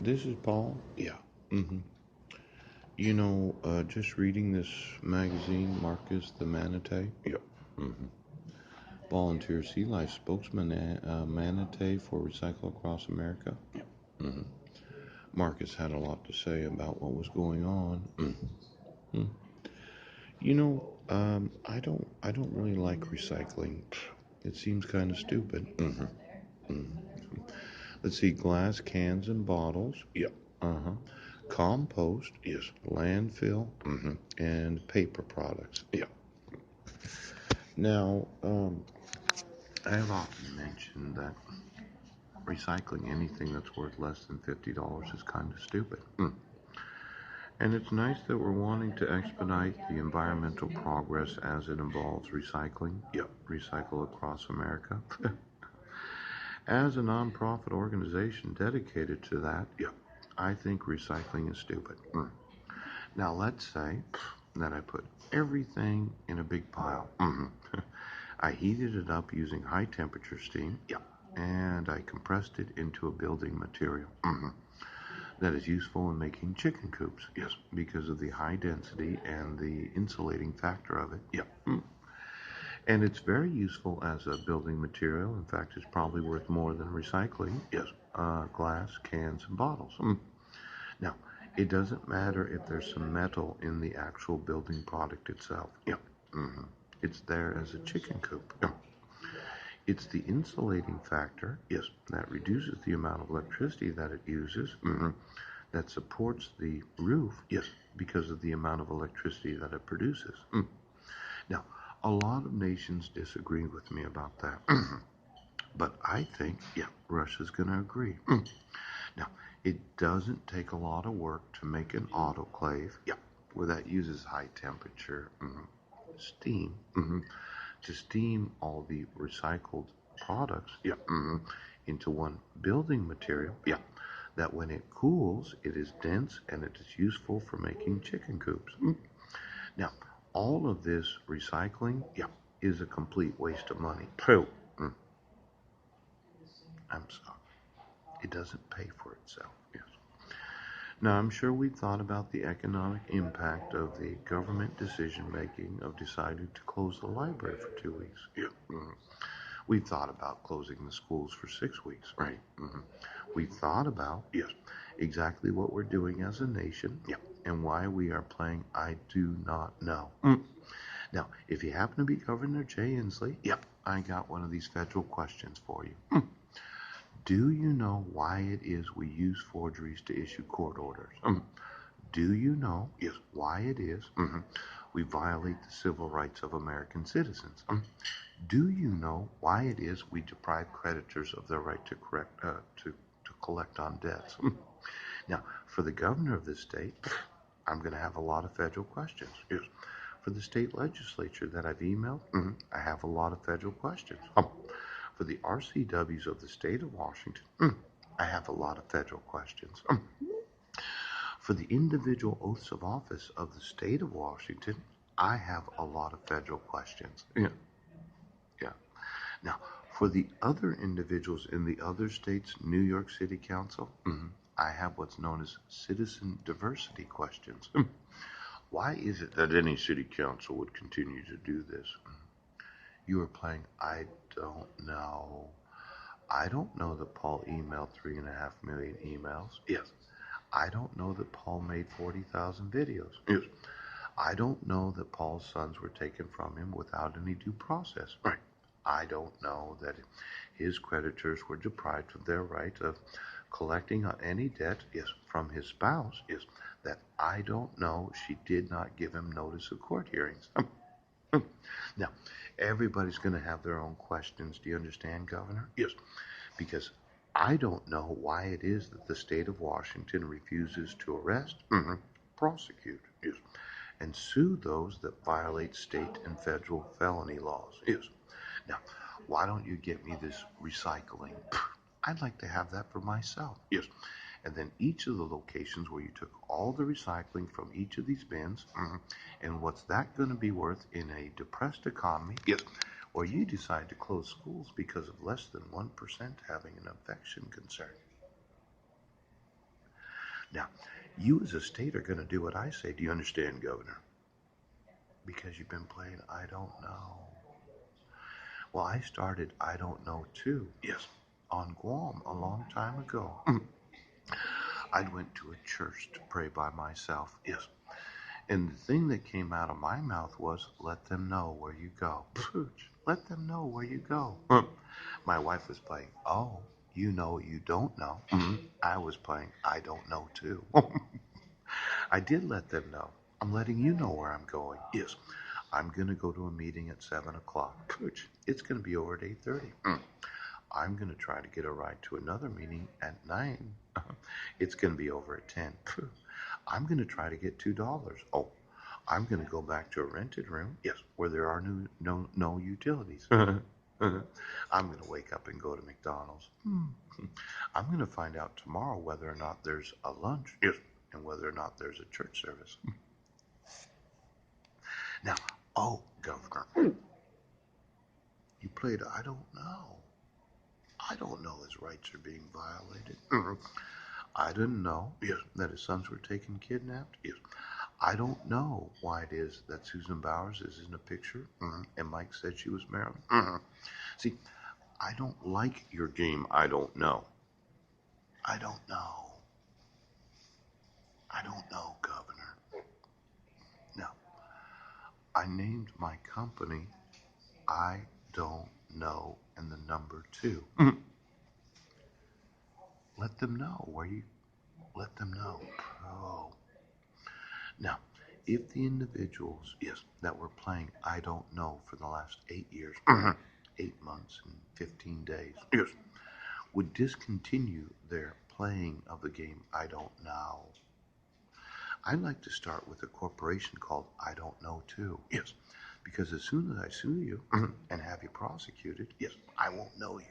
This is Paul. Yeah. hmm just reading this magazine, Marcus the Manatee. Yeah. hmm Volunteer Sea Life spokesman, Manatee for Recycle Across America. Yeah. hmm Marcus had a lot to say about what was going on. Mhm. I don't really like recycling. It seems kind of stupid. Let's see, glass cans and bottles. Yep. Uh-huh. Compost. Yes. Landfill. And paper products. Yep. Now, I have often mentioned that recycling anything that's worth less than $50 is kind of stupid. And it's nice that we're wanting to expedite the environmental progress as it involves recycling. Yep. Recycle Across America. As a nonprofit organization dedicated to that, yep, I think recycling is stupid. Now, let's say that I put everything in a big pile. I heated it up using high temperature steam. Yeah. And I compressed it into a building material that is useful in making chicken coops. Yes. Because of the high density and the insulating factor of it. Yeah. And it's very useful as a building material. In fact, it's probably worth more than recycling. Yes. Glass, cans, and bottles. Now, it doesn't matter if there's some metal in the actual building product itself. Yeah. hmm It's there as a chicken coop. Yeah. It's the insulating factor, yes, that reduces the amount of electricity that it uses, that supports the roof, yes, because of the amount of electricity that it produces. Now, a lot of nations disagree with me about that, but I think, yeah, Russia's going to agree. Now, it doesn't take a lot of work to make an autoclave, yeah, where that uses high temperature steam to steam all the recycled products, yeah, into one building material, yeah, that when it cools, it is dense and it is useful for making chicken coops. Now, all of this recycling, yeah, is a complete waste of money. True. I'm sorry. It doesn't pay for itself. Yes. Now, I'm sure we've thought about the economic impact of the government decision making of deciding to close the library for 2 weeks. Yeah. We've thought about closing the schools for 6 weeks. Right. We've thought about, yes, exactly what we're doing as a nation. Yeah. And why we are playing I do not know. Now, if you happen to be Governor Jay Inslee, yep, I got one of these federal questions for you. Do you know why it is we use forgeries to issue court orders? Do you know, yes, why it is we violate the civil rights of American citizens? Do you know why it is we deprive creditors of their right to collect on debts? Now, for the governor of this state, I'm going to have a lot of federal questions. Yes. For the state legislature that I've emailed, I have a lot of federal questions. For the RCWs of the state of Washington, I have a lot of federal questions. For the individual oaths of office of the state of Washington, I have a lot of federal questions. Yeah, yeah. Now, for the other individuals in the other states' New York City Council, I have what's known as citizen diversity questions. Why is it that any city council would continue to do this? You are playing, I don't know. I don't know that Paul emailed 3.5 million emails. Yes. I don't know that Paul made 40,000 videos. Yes. I don't know that Paul's sons were taken from him without any due process. Right. I don't know that his creditors were deprived of their right of collecting on any debt, yes, from his spouse, yes, that I don't know she did not give him notice of court hearings. Now, everybody's going to have their own questions. Do you understand, Governor? Yes, because I don't know why it is that the state of Washington refuses to arrest, prosecute, yes, and sue those that violate state and federal felony laws. Yes. Now, why don't you get me this recycling? I'd like to have that for myself. Yes. And then each of the locations where you took all the recycling from each of these bins, and what's that going to be worth in a depressed economy? Yes. Or you decide to close schools because of less than 1% having an infection concern. Now, you as a state are going to do what I say. Do you understand, Governor? Because you've been playing I don't know. Well, I started I don't know too. Yes, on Guam a long time ago. I went to a church to pray by myself. Yes. And the thing that came out of my mouth was, let them know where you go. Let them know where you go. My wife was playing, oh, you know you don't know. I was playing, I don't know too. I did let them know. I'm letting you know where I'm going. Yes, I'm going to go to a meeting at 7 o'clock. It's going to be over at 8:30. I'm going to try to get a ride to another meeting at 9. It's going to be over at 10. I'm going to try to get $2. Oh, I'm going to go back to a rented room. Yes, where there are no utilities. I'm going to wake up and go to McDonald's. I'm going to find out tomorrow whether or not there's a lunch. Yes, and whether or not there's a church service. Now, oh, Governor, you played I don't know. I don't know his rights are being violated. I didn't know, yes, that his sons were taken kidnapped. Yes. I don't know why it is that Susan Bowers is in a picture and Mike said she was Marilyn. See, I don't like your game, I don't know. I don't know. I don't know, Governor. No. I named my company I Don't Know and the number 2. Let them know where you let them know. Oh. Now, if the individuals, yes, that were playing I Don't Know for the last 8 years, 8 months and 15 days, yes, would discontinue their playing of the game I Don't Know, I'd like to start with a corporation called I Don't Know too. Yes, because as soon as I sue you and have you prosecuted, yes, I won't know you.